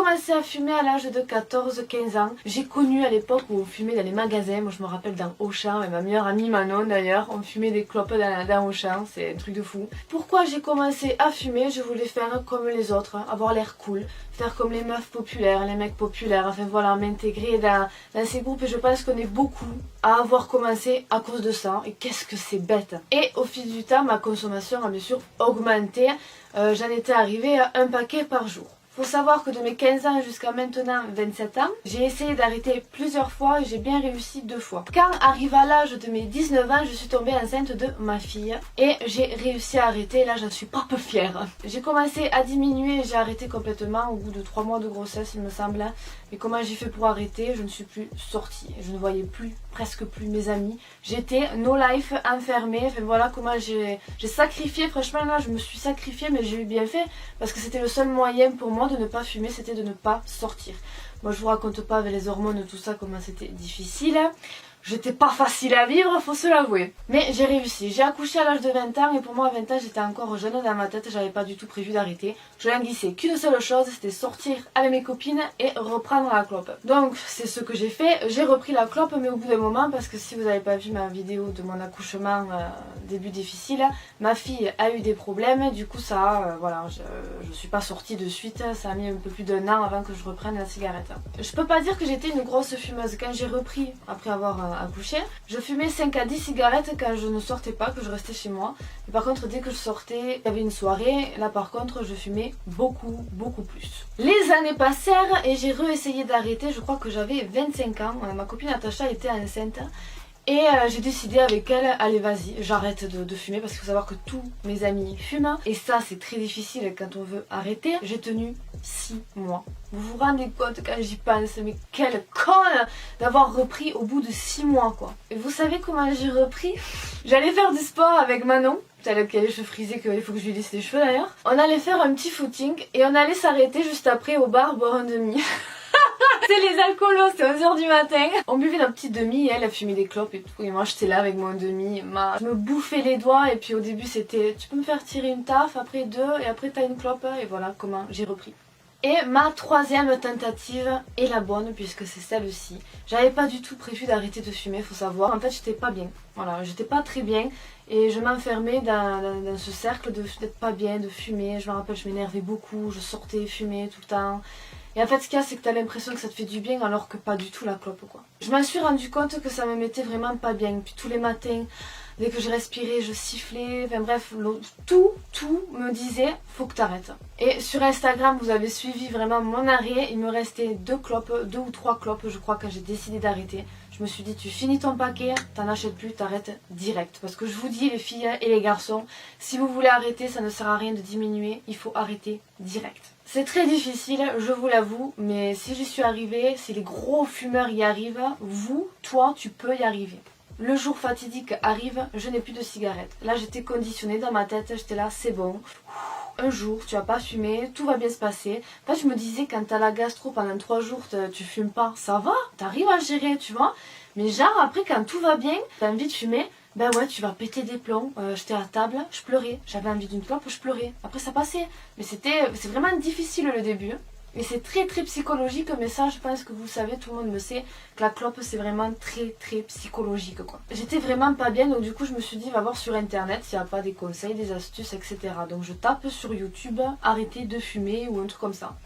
commencé à fumer à l'âge de 14-15 ans. J'ai connu à l'époque où on fumait dans les magasins. Moi je me rappelle dans Auchan, et ma meilleure amie Manon d'ailleurs, on fumait des clopes dans Auchan, c'est un truc de fou. Pourquoi j'ai commencé à fumer? Je voulais faire comme les autres, avoir l'air cool, faire comme les meufs populaires, les mecs populaires, enfin voilà, m'intégrer dans ces groupes, et je pense qu'on est beaucoup à avoir commencé à cause de ça. Et qu'est-ce que c'est bête! Et au fil du temps, ma consommation a bien sûr augmenté. J'en étais arrivée à un paquet par jour. Faut savoir que de mes 15 ans jusqu'à maintenant 27 ans, j'ai essayé d'arrêter plusieurs fois et j'ai bien réussi 2 fois. Quand arrive à l'âge de mes 19 ans, je suis tombée enceinte de ma fille et j'ai réussi à arrêter. Là, j'en suis pas peu fière. J'ai commencé à diminuer et j'ai arrêté complètement au bout de 3 mois de grossesse, il me semble. Mais comment j'ai fait pour arrêter? Je ne suis plus sortie. Je ne voyais presque plus mes amis. J'étais no life, enfermée. Enfin voilà comment j'ai sacrifié. Franchement là, je me suis sacrifiée, mais j'ai eu bien fait parce que c'était le seul moyen pour moi de ne pas fumer, c'était de ne pas sortir. Moi je vous raconte pas avec les hormones tout ça comment c'était difficile. J'étais pas facile à vivre, faut se l'avouer. Mais j'ai réussi. J'ai accouché à l'âge de 20 ans et pour moi à 20 ans j'étais encore jeune dans ma tête, j'avais pas du tout prévu d'arrêter. Je languissais qu'une seule chose, c'était sortir avec mes copines et reprendre la clope. Donc c'est ce que j'ai fait, j'ai repris la clope mais au bout d'un moment, parce que si vous n'avez pas vu ma vidéo de mon accouchement début difficile, ma fille a eu des problèmes, du coup ça, voilà, je suis pas sortie de suite, ça a mis un peu plus d'1 an avant que je reprenne la cigarette. Je peux pas dire que j'étais une grosse fumeuse. Quand j'ai repris après avoir accouché, je fumais 5 à 10 cigarettes quand je ne sortais pas, que je restais chez moi. Et par contre dès que je sortais, il y avait une soirée, là par contre je fumais beaucoup plus. Les années passèrent et j'ai réessayé d'arrêter, je crois que j'avais 25 ans, ma copine Natacha était enceinte. Et j'ai décidé avec elle, allez vas-y, j'arrête de fumer parce qu'il faut savoir que tous mes amis fument. Et ça c'est très difficile quand on veut arrêter. J'ai tenu 6 mois. Vous vous rendez compte quand j'y pense, mais quelle conne d'avoir repris au bout de 6 mois quoi. Et vous savez comment j'ai repris? J'allais faire du sport avec Manon, celle qui a les cheveux frisés, qu'il faut que je lui lisse les cheveux d'ailleurs. On allait faire un petit footing et on allait s'arrêter juste après au bar boire un demi. C'est les alcoolos, c'est 11h du matin. On buvait notre petite demi, elle a fumé des clopes et tout. Et moi j'étais là avec mon demi. Je me bouffais les doigts et puis au début c'était tu peux me faire tirer une taf, après 2 et après t'as une clope. Et voilà comment j'ai repris. Et ma 3e tentative est la bonne puisque c'est celle-ci. J'avais pas du tout prévu d'arrêter de fumer, faut savoir. En fait j'étais pas bien. Voilà, j'étais pas très bien. Et je m'enfermais dans ce cercle d'être pas bien, de fumer. Je me rappelle, je m'énervais beaucoup, je sortais fumer tout le temps. Et en fait ce qu'il y a c'est que t'as l'impression que ça te fait du bien alors que pas du tout la clope quoi. Je m'en suis rendu compte que ça me mettait vraiment pas bien. Puis tous les matins, dès que je respirais, je sifflais, enfin bref, tout me disait faut que t'arrêtes. Et sur Instagram vous avez suivi vraiment mon arrêt, il me restait 2 ou 3 clopes je crois quand j'ai décidé d'arrêter. Je me suis dit tu finis ton paquet, t'en achètes plus, t'arrêtes direct. Parce que je vous dis les filles et les garçons, si vous voulez arrêter ça ne sert à rien de diminuer, il faut arrêter direct. C'est très difficile, je vous l'avoue, mais si j'y suis arrivée, si les gros fumeurs y arrivent, toi, tu peux y arriver. Le jour fatidique arrive, je n'ai plus de cigarette. Là, j'étais conditionnée dans ma tête, j'étais là, c'est bon. Un jour, tu vas pas fumer, tout va bien se passer. En fait, je me disais, quand t'as la gastro pendant 3 jours, tu fumes pas, ça va, t'arrives à gérer, tu vois. Mais genre, après, quand tout va bien, t'as envie de fumer, ben ouais, tu vas péter des plombs. J'étais à table, je pleurais. J'avais envie d'une clope, je pleurais. Après, ça passait. Mais c'est vraiment difficile le début. Et c'est très psychologique, mais ça, je pense que vous savez, tout le monde le sait, que la clope, c'est vraiment très psychologique, quoi. J'étais vraiment pas bien, donc du coup, je me suis dit, va voir sur internet s'il n'y a pas des conseils, des astuces, etc. Donc je tape sur YouTube, arrêter de fumer ou un truc comme ça.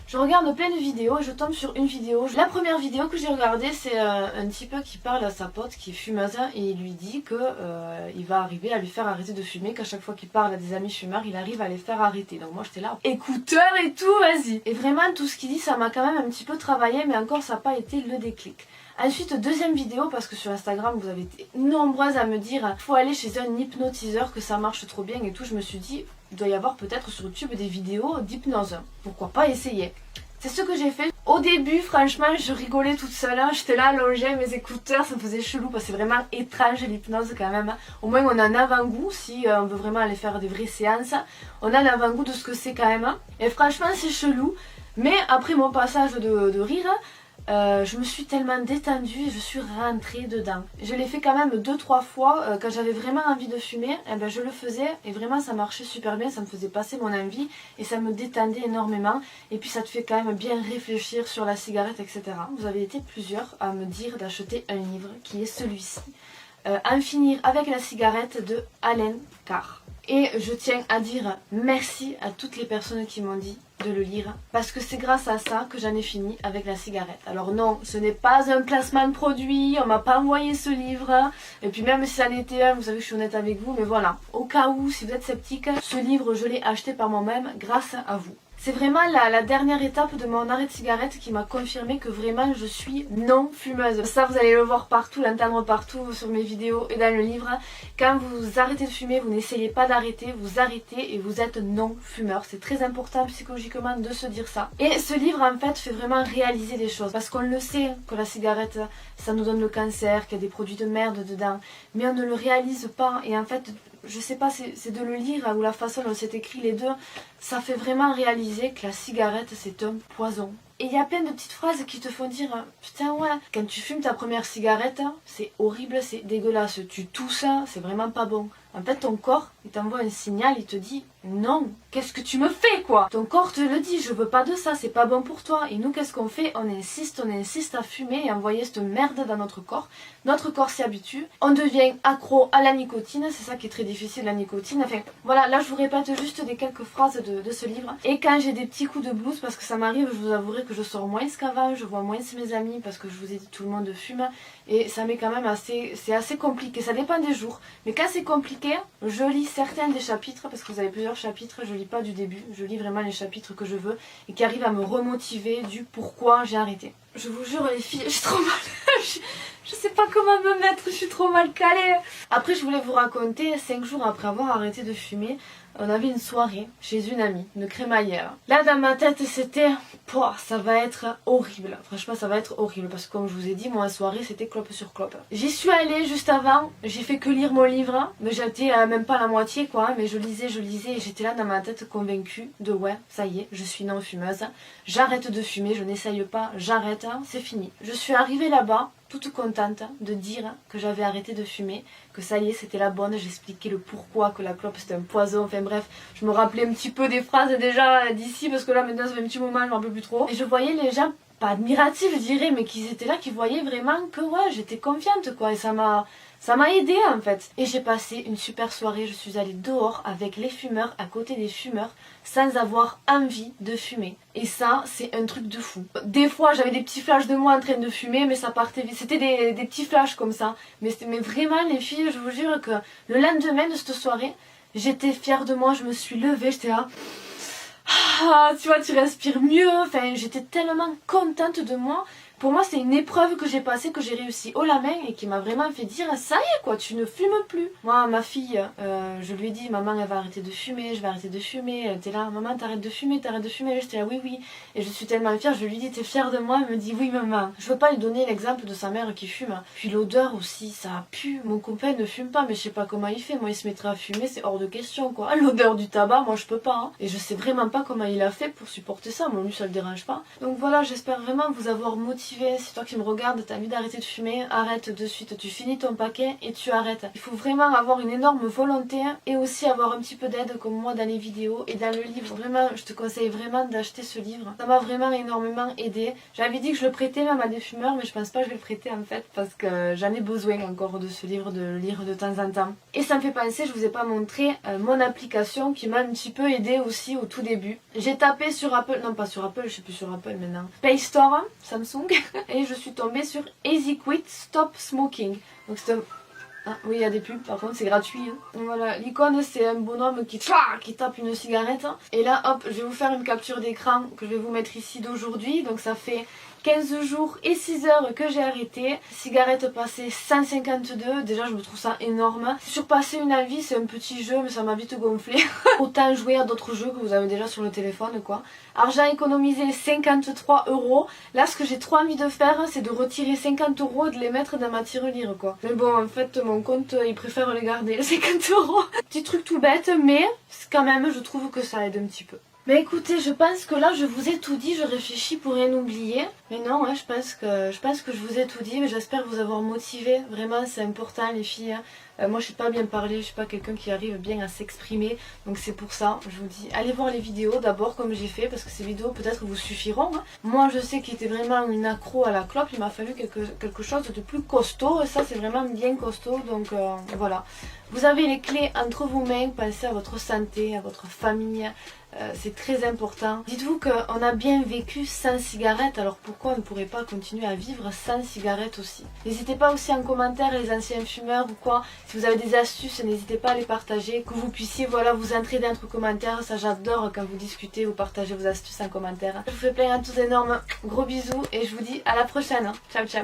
Je regarde plein de vidéos et je tombe sur une vidéo. La première vidéo que j'ai regardée, c'est un type qui parle à sa pote qui est fumeuse et il lui dit que il va arriver à lui faire arrêter de fumer, qu'à chaque fois qu'il parle à des amis fumeurs, il arrive à les faire arrêter. Donc moi j'étais là, écouteur et tout, vas-y. Et vraiment tout ce qu'il dit, ça m'a quand même un petit peu travaillé, mais encore ça n'a pas été le déclic. Ensuite, deuxième vidéo, parce que sur Instagram vous avez été nombreuses à me dire faut aller chez un hypnotiseur, que ça marche trop bien et tout. Je me suis dit il doit y avoir peut-être sur YouTube des vidéos d'hypnose, pourquoi pas essayer. C'est ce que j'ai fait. Au début franchement je rigolais toute seule, j'étais là allongée avec mes écouteurs, ça me faisait chelou parce que c'est vraiment étrange l'hypnose quand même. Au moins on a un avant-goût, si on veut vraiment aller faire des vraies séances, on a un avant-goût de ce que c'est quand même. Et franchement c'est chelou, mais après mon passage de rire, je me suis tellement détendue et je suis rentrée dedans. Je l'ai fait quand même 2-3 fois quand j'avais vraiment envie de fumer, eh ben je le faisais et vraiment ça marchait super bien, ça me faisait passer mon envie et ça me détendait énormément et puis ça te fait quand même bien réfléchir sur la cigarette, etc. Vous avez été plusieurs à me dire d'acheter un livre qui est celui-ci, En finir avec la cigarette de Allen Carr. Et je tiens à dire merci à toutes les personnes qui m'ont dit de le lire, parce que c'est grâce à ça que j'en ai fini avec la cigarette. Alors non, ce n'est pas un placement de produit, on m'a pas envoyé ce livre, et puis même si ça en était un, vous savez que je suis honnête avec vous, mais voilà, au cas où, si vous êtes sceptique, ce livre je l'ai acheté par moi-même grâce à vous. C'est vraiment la dernière étape de mon arrêt de cigarette qui m'a confirmé que vraiment je suis non fumeuse. Ça vous allez le voir partout, l'entendre partout sur mes vidéos et dans le livre. Quand vous arrêtez de fumer, vous n'essayez pas d'arrêter, vous arrêtez et vous êtes non fumeur. C'est très important psychologiquement de se dire ça. Et ce livre en fait fait vraiment réaliser des choses. Parce qu'on le sait que la cigarette ça nous donne le cancer, qu'il y a des produits de merde dedans. Mais on ne le réalise pas et en fait... je sais pas, c'est de le lire ou la façon dont c'est écrit les deux, ça fait vraiment réaliser que la cigarette c'est un poison. Et il y a plein de petites phrases qui te font dire putain ouais, quand tu fumes ta première cigarette, c'est horrible, c'est dégueulasse, tu tousses, c'est vraiment pas bon. En fait ton corps, il t'envoie un signal, il te dit non, qu'est-ce que tu me fais quoi? Ton corps te le dit, je veux pas de ça, c'est pas bon pour toi. Et nous qu'est-ce qu'on fait? On insiste à fumer et à envoyer cette merde dans notre corps. Notre corps s'y habitue, on devient accro à la nicotine, c'est ça qui est très difficile la nicotine. Enfin voilà, là je vous répète juste des quelques phrases de ce livre. Et quand j'ai des petits coups de blues, parce que ça m'arrive, je vous avouerai que je sors moins qu'avant, je vois moins mes amis parce que je vous ai dit tout le monde fume. Et ça m'est quand même c'est assez compliqué, ça dépend des jours. Mais quand c'est compliqué, je lis certains des chapitres, parce que vous avez plusieurs chapitres, je lis pas du début, je lis vraiment les chapitres que je veux et qui arrivent à me remotiver du pourquoi j'ai arrêté. Je vous jure les filles, j'ai trop mal, je sais pas comment me mettre, je suis trop mal calée. Après je voulais vous raconter, 5 jours après avoir arrêté de fumer, on avait une soirée chez une amie, une crémaillère. Là dans ma tête c'était, ça va être horrible, franchement ça va être horrible parce que comme je vous ai dit, moi en soirée c'était clope sur clope. J'y suis allée juste avant, j'ai fait que lire mon livre, mais j'étais même pas à la moitié quoi, mais je lisais et j'étais là dans ma tête convaincue de ouais, ça y est, je suis non fumeuse, j'arrête de fumer, je n'essaye pas, j'arrête, c'est fini. Je suis arrivée là-bas, toute contente de dire que j'avais arrêté de fumer, que ça y est c'était la bonne, j'expliquais le pourquoi, que la clope c'était un poison, enfin bref, je me rappelais un petit peu des phrases déjà d'ici parce que là maintenant ça fait un petit moment, je m'en rappelle plus trop. Et je voyais les gens, pas admiratifs je dirais, mais qui étaient là, qui voyaient vraiment que ouais, j'étais confiante quoi, et ça m'a aidé en fait. Et j'ai passé une super soirée, je suis allée dehors avec les fumeurs, à côté des fumeurs, sans avoir envie de fumer. Et ça, c'est un truc de fou. Des fois, j'avais des petits flashs de moi en train de fumer, mais ça partait vite. C'était des petits flashs comme ça. Mais vraiment, les filles, je vous jure que le lendemain de cette soirée, j'étais fière de moi, je me suis levée, j'étais là... Ah, tu vois, tu respires mieux. Enfin, j'étais tellement contente de moi. Pour moi, c'est une épreuve que j'ai passée, que j'ai réussi haut la main et qui m'a vraiment fait dire ça y est quoi, tu ne fumes plus. Moi, ma fille, je lui ai dit maman elle va arrêter de fumer, je vais arrêter de fumer. Elle était là, maman t'arrêtes de fumer, t'arrêtes de fumer. J'étais là oui. Et je suis tellement fière, je lui dis t'es fière de moi? Elle me dit oui maman. Je veux pas lui donner l'exemple de sa mère qui fume. Puis l'odeur aussi, ça pue. Mon copain ne fume pas, mais je sais pas comment il fait. Moi, il se mettrait à fumer, c'est hors de question quoi. L'odeur du tabac, moi je peux pas. Hein. Et je sais vraiment pas comment il a fait pour supporter ça. Moi lui ça le dérange pas. Donc voilà, j'espère vraiment vous avoir motivé. Si toi qui me regardes, t'as envie d'arrêter de fumer, arrête de suite, tu finis ton paquet et tu arrêtes. Il faut vraiment avoir une énorme volonté et aussi avoir un petit peu d'aide comme moi dans les vidéos et dans le livre. Vraiment, je te conseille vraiment d'acheter ce livre. Ça m'a vraiment énormément aidé. J'avais dit que je le prêtais même à des fumeurs, mais je pense pas que je vais le prêter en fait parce que j'en ai besoin encore de ce livre, de le lire de temps en temps. Et ça me fait penser, je vous ai pas montré mon application qui m'a un petit peu aidé aussi au tout début. J'ai tapé sur Apple, non pas sur Apple, je suis plus sur Apple maintenant, Play Store, Samsung, et je suis tombée sur Easy Quit Stop Smoking. Donc c'est un... Ah oui, il y a des pubs, par contre c'est gratuit. Hein. Donc voilà, l'icône c'est un bonhomme qui tape une cigarette. Et là hop, je vais vous faire une capture d'écran que je vais vous mettre ici d'aujourd'hui. Donc ça fait 15 jours et 6 heures que j'ai arrêté. Cigarette passée 152, déjà je me trouve ça énorme. Surpasser une envie, c'est un petit jeu mais ça m'a vite gonflé. Autant jouer à d'autres jeux que vous avez déjà sur le téléphone quoi. Argent économisé 53 €. Là ce que j'ai trop envie de faire c'est de retirer 50 € et de les mettre dans ma tirelire quoi. Mais bon en fait mon compte il préfère les garder les 50 €. Petit truc tout bête mais quand même je trouve que ça aide un petit peu. Mais écoutez, je pense que là je vous ai tout dit, je réfléchis pour rien oublier. Mais non, hein, je pense que je vous ai tout dit, mais j'espère vous avoir motivé. Vraiment, c'est important les filles. Hein. Moi je sais pas bien parler, je suis pas quelqu'un qui arrive bien à s'exprimer. Donc c'est pour ça, je vous dis, allez voir les vidéos d'abord comme j'ai fait, parce que ces vidéos peut-être vous suffiront. Hein. Moi je sais qu'il était vraiment une accro à la clope, il m'a fallu quelque chose de plus costaud. Et ça c'est vraiment bien costaud, donc voilà. Vous avez les clés entre vos mains, pensez à votre santé, à votre famille. C'est très important. Dites-vous qu'on a bien vécu sans cigarette, alors pourquoi on ne pourrait pas continuer à vivre sans cigarette aussi? N'hésitez pas aussi en commentaire les anciens fumeurs ou quoi, si vous avez des astuces, n'hésitez pas à les partager, que vous puissiez voilà, vous entraider entre commentaires, ça j'adore quand vous discutez, vous partagez vos astuces en commentaire. Je vous fais plein à tous d'énormes gros bisous et je vous dis à la prochaine. Ciao ciao.